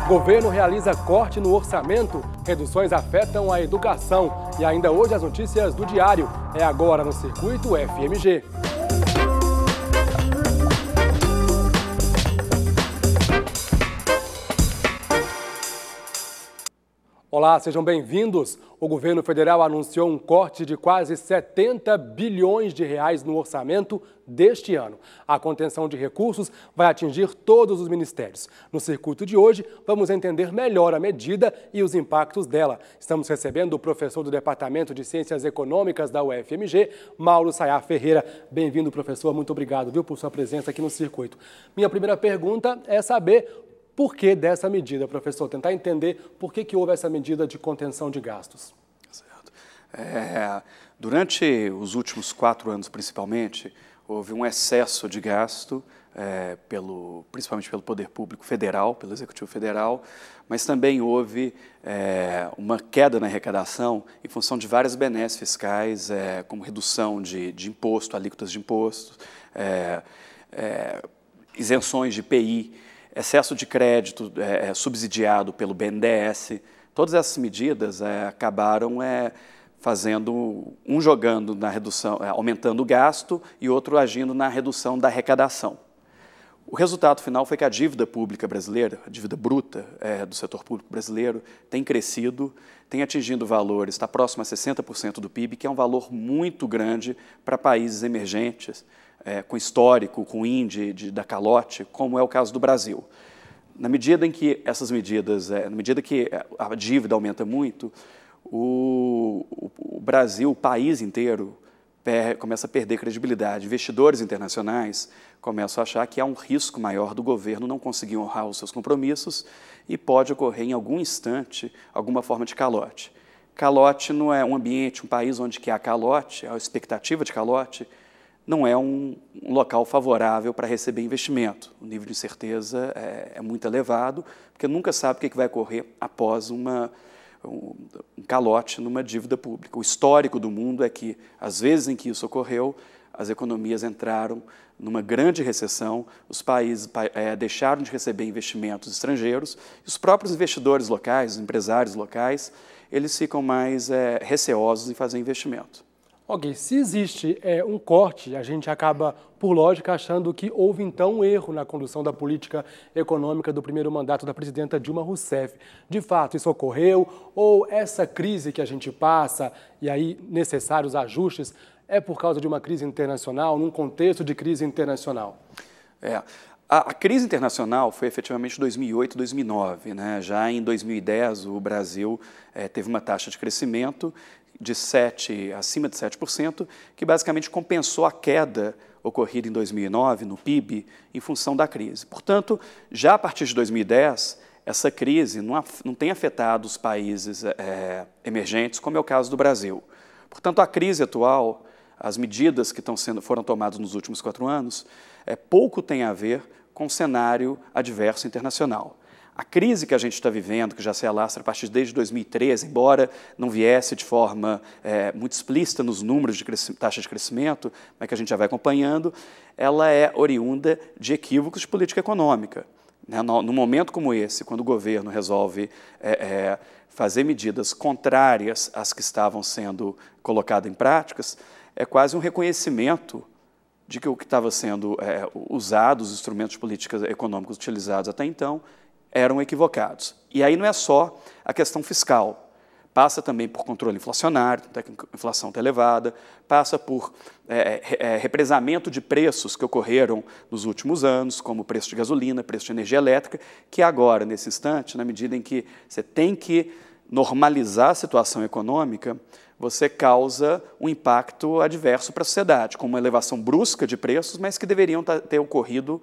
Governo realiza corte no orçamento, reduções afetam a educação. E ainda hoje as notícias do Diário. É agora no Circuito FMG. Olá, sejam bem-vindos. O governo federal anunciou um corte de quase 70 bilhões de reais no orçamento deste ano. A contenção de recursos vai atingir todos os ministérios. No circuito de hoje, vamos entender melhor a medida e os impactos dela. Estamos recebendo o professor do Departamento de Ciências Econômicas da UFMG, Mauro Sayá Ferreira. Bem-vindo, professor. Muito obrigado, por sua presença aqui no circuito. Minha primeira pergunta é saber por que dessa medida, professor? Tentar entender por que houve essa medida de contenção de gastos. Certo. Durante os últimos 4 anos, principalmente, houve um excesso de gasto, principalmente pelo Poder Público Federal, pelo Executivo Federal, mas também houve uma queda na arrecadação em função de várias benesses fiscais, como redução de imposto, alíquotas de impostos, isenções de IPI, excesso de crédito subsidiado pelo BNDES. Todas essas medidas acabaram jogando na redução, aumentando o gasto, e outro agindo na redução da arrecadação. O resultado final foi que a dívida pública brasileira, a dívida bruta do setor público brasileiro, tem crescido, tem atingido valores, está próximo a 60% do PIB, que é um valor muito grande para países emergentes, com histórico, com índice da calote, como é o caso do Brasil. Na medida em que essas medidas, na medida que a dívida aumenta muito, o Brasil, o país inteiro, começa a perder credibilidade. Investidores internacionais começam a achar que há um risco maior do governo não conseguir honrar os seus compromissos e pode ocorrer em algum instante alguma forma de calote. Calote não é um ambiente, um país onde há calote, a expectativa de calote, não é um local favorável para receber investimento. O nível de incerteza é muito elevado, porque nunca sabe o que vai ocorrer após um calote numa dívida pública. O histórico do mundo é que, às vezes em que isso ocorreu, as economias entraram numa grande recessão, os países deixaram de receber investimentos estrangeiros, e os próprios investidores locais, os empresários locais, eles ficam mais receosos em fazer investimento. Ok, se existe um corte, a gente acaba, por lógica, achando que houve, então, um erro na condução da política econômica do primeiro mandato da presidenta Dilma Rousseff. De fato, isso ocorreu? Ou essa crise que a gente passa, e aí necessários ajustes, é por causa de uma crise internacional, num contexto de crise internacional? A crise internacional foi efetivamente 2008, 2009. Né? Já em 2010, o Brasil teve uma taxa de crescimento acima de 7%, que basicamente compensou a queda ocorrida em 2009 no PIB em função da crise. Portanto, já a partir de 2010, essa crise não tem afetado os países emergentes, como é o caso do Brasil. Portanto, a crise atual, as medidas que foram tomadas nos últimos 4 anos, pouco tem a ver com o cenário adverso internacional. A crise que a gente está vivendo, que já se alastra a partir desde 2013, embora não viesse de forma muito explícita nos números de taxa de crescimento, mas que a gente já vai acompanhando, ela é oriunda de equívocos de política econômica. Num momento como esse, quando o governo resolve fazer medidas contrárias às que estavam sendo colocadas em práticas, é quase um reconhecimento de que o que estava sendo usado, os instrumentos de políticas econômicas utilizados até então, eram equivocados. E aí não é só a questão fiscal, passa também por controle inflacionário, até que a inflação está elevada, passa por represamento de preços que ocorreram nos últimos anos, como o preço de gasolina, preço de energia elétrica, que agora, nesse instante, na medida em que você tem que normalizar a situação econômica, você causa um impacto adverso para a sociedade, com uma elevação brusca de preços, mas que deveriam ter ocorrido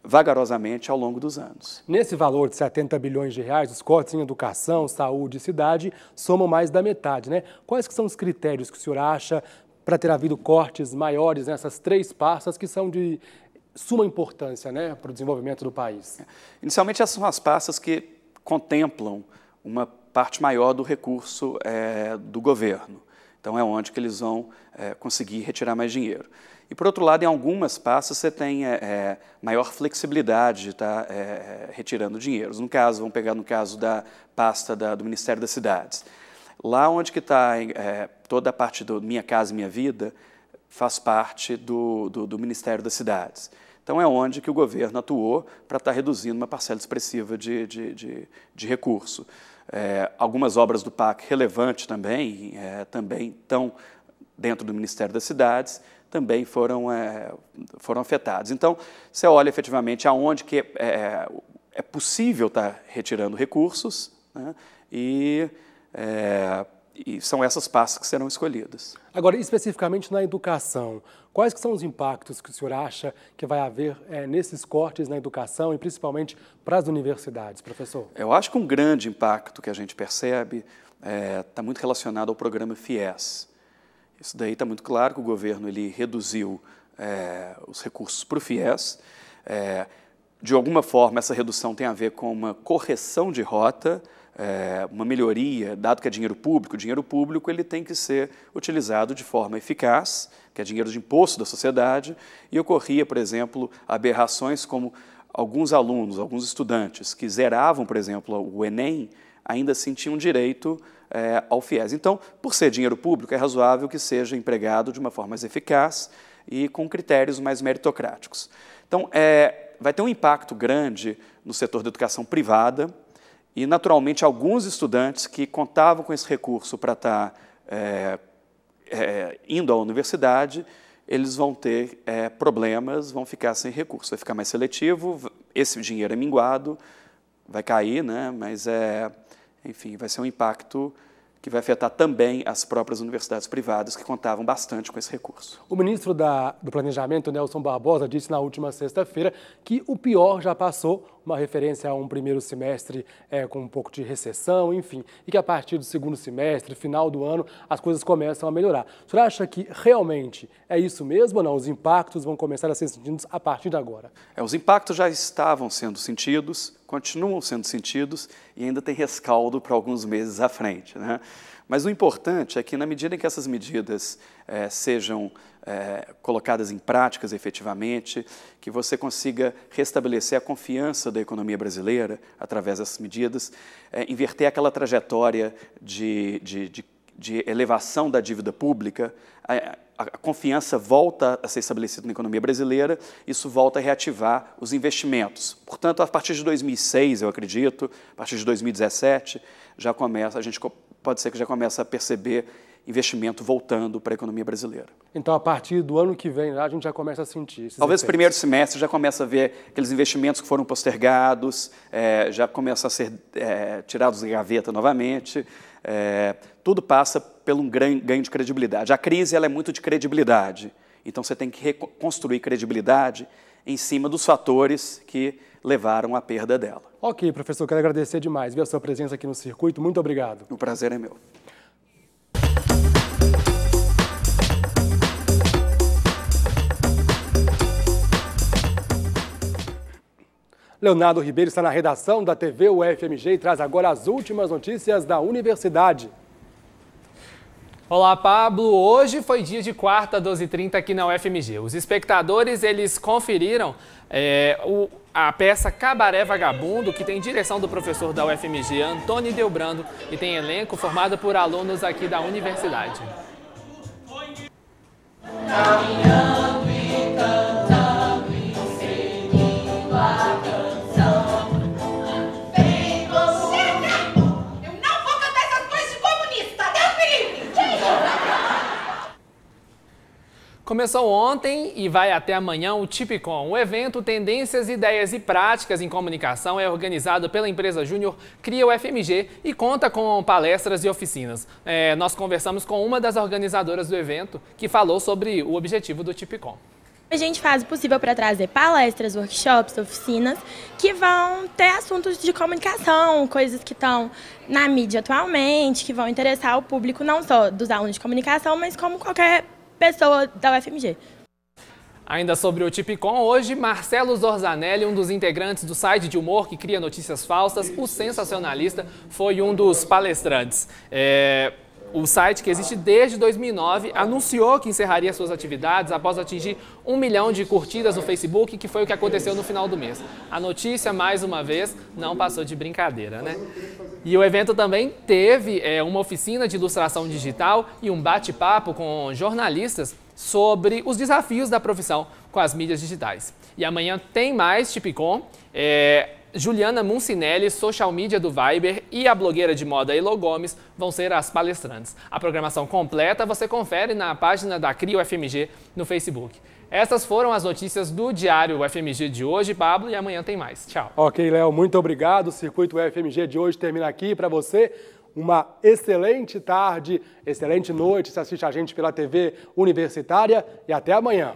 vagarosamente ao longo dos anos. Nesse valor de 70 bilhões de reais, os cortes em educação, saúde e cidade somam mais da metade, né? Quais que são os critérios que o senhor acha para ter havido cortes maiores nessas 3 pastas que são de suma importância, né, para o desenvolvimento do país? Inicialmente, essas são as pastas que contemplam uma parte maior do recurso do governo. Então, é onde que eles vão conseguir retirar mais dinheiro. E, por outro lado, em algumas pastas você tem maior flexibilidade de estar retirando dinheiros. No caso, vamos pegar no caso da pasta do Ministério das Cidades. Lá onde que está toda a parte do Minha Casa Minha Vida, faz parte do Ministério das Cidades. Então, é onde que o governo atuou para estar reduzindo uma parcela expressiva de recurso. Algumas obras do PAC relevantes também estão dentro do Ministério das Cidades, também foram afetados. Então, você olha efetivamente aonde que é possível estar retirando recursos, né, e são essas pastas que serão escolhidas. Agora, especificamente na educação, quais que são os impactos que o senhor acha que vai haver nesses cortes na educação e principalmente para as universidades, professor? Eu acho que um grande impacto que a gente percebe está muito relacionado ao programa FIES. Isso daí está muito claro que o governo ele reduziu os recursos para o FIES. De alguma forma, essa redução tem a ver com uma correção de rota, uma melhoria, dado que é dinheiro público ele tem que ser utilizado de forma eficaz, que é dinheiro de imposto da sociedade, e ocorria, por exemplo, aberrações como alguns alunos, alguns estudantes que zeravam, por exemplo, o Enem, ainda assim tinham direito ao FIES. Então, por ser dinheiro público, é razoável que seja empregado de uma forma mais eficaz e com critérios mais meritocráticos. Então, vai ter um impacto grande no setor da educação privada, e, naturalmente, alguns estudantes que contavam com esse recurso para estar indo à universidade, eles vão ter problemas, vão ficar sem recurso. Vai ficar mais seletivo, esse dinheiro é minguado, vai cair, né? Mas, enfim, vai ser um impacto que vai afetar também as próprias universidades privadas que contavam bastante com esse recurso. O ministro do Planejamento, Nelson Barbosa, disse na última sexta-feira que o pior já passou, uma referência a um primeiro semestre com um pouco de recessão, enfim, e que a partir do segundo semestre, final do ano, as coisas começam a melhorar. O senhor acha que realmente é isso mesmo ou não? Os impactos vão começar a ser sentidos a partir de agora? Os impactos já estavam sendo sentidos, continuam sendo sentidos e ainda tem rescaldo para alguns meses à frente, né? Mas o importante é que, na medida em que essas medidas sejam colocadas em práticas efetivamente, que você consiga restabelecer a confiança da economia brasileira através dessas medidas, inverter aquela trajetória de elevação da dívida pública, a confiança volta a ser estabelecida na economia brasileira, isso volta a reativar os investimentos. Portanto, a partir de 2006, eu acredito, a partir de 2017, pode ser que já comece a perceber investimento voltando para a economia brasileira. Então, a partir do ano que vem, a gente já começa a sentir esses Talvez efeitos. No primeiro semestre já começa a ver aqueles investimentos que foram postergados, já começam a ser tirados da gaveta novamente. Tudo passa por um ganho de credibilidade. A crise ela é muito de credibilidade, então você tem que reconstruir credibilidade em cima dos fatores que levaram à perda dela. Ok, professor, quero agradecer demais a sua presença aqui no Circuito. Muito obrigado. O prazer é meu. Leonardo Ribeiro está na redação da TV UFMG e traz agora as últimas notícias da universidade. Olá, Pablo. Hoje foi dia de quarta, 12h30 aqui na UFMG. Os espectadores, eles conferiram a peça Cabaré Vagabundo, que tem direção do professor da UFMG, Antônio Delbrando, e tem elenco formado por alunos aqui da universidade. Caminhando e cantando e seguindo a canção. Vem você! Eu não vou cantar essas coisas de comunista! Deus me livre! Começou ontem e vai até amanhã o Tipicom. O evento Tendências, Ideias e Práticas em Comunicação é organizado pela empresa Júnior Cria UFMG e conta com palestras e oficinas. Nós conversamos com uma das organizadoras do evento que falou sobre o objetivo do Tipicom. A gente faz o possível para trazer palestras, workshops, oficinas que vão ter assuntos de comunicação, coisas que estão na mídia atualmente, que vão interessar o público não só dos alunos de comunicação, mas como qualquer pessoa da UFMG. Ainda sobre o Tipicom, hoje Marcelo Zorzanelli, um dos integrantes do site de humor que cria notícias falsas, o Sensacionalista, foi um dos palestrantes. O site, que existe desde 2009, anunciou que encerraria suas atividades após atingir 1 milhão de curtidas no Facebook, que foi o que aconteceu no final do mês. A notícia, mais uma vez, não passou de brincadeira, né? E o evento também teve uma oficina de ilustração digital e um bate-papo com jornalistas sobre os desafios da profissão com as mídias digitais. E amanhã tem mais Tipicon. Juliana Muncinelli, social media do Viber, e a blogueira de moda Elo Gomes vão ser as palestrantes. A programação completa você confere na página da CRIA UFMG no Facebook. Essas foram as notícias do Diário UFMG de hoje, Pablo, e amanhã tem mais. Tchau. Ok, Léo, muito obrigado. O Circuito UFMG de hoje termina aqui. Para você, uma excelente tarde, excelente noite. Se assiste a gente pela TV Universitária e até amanhã.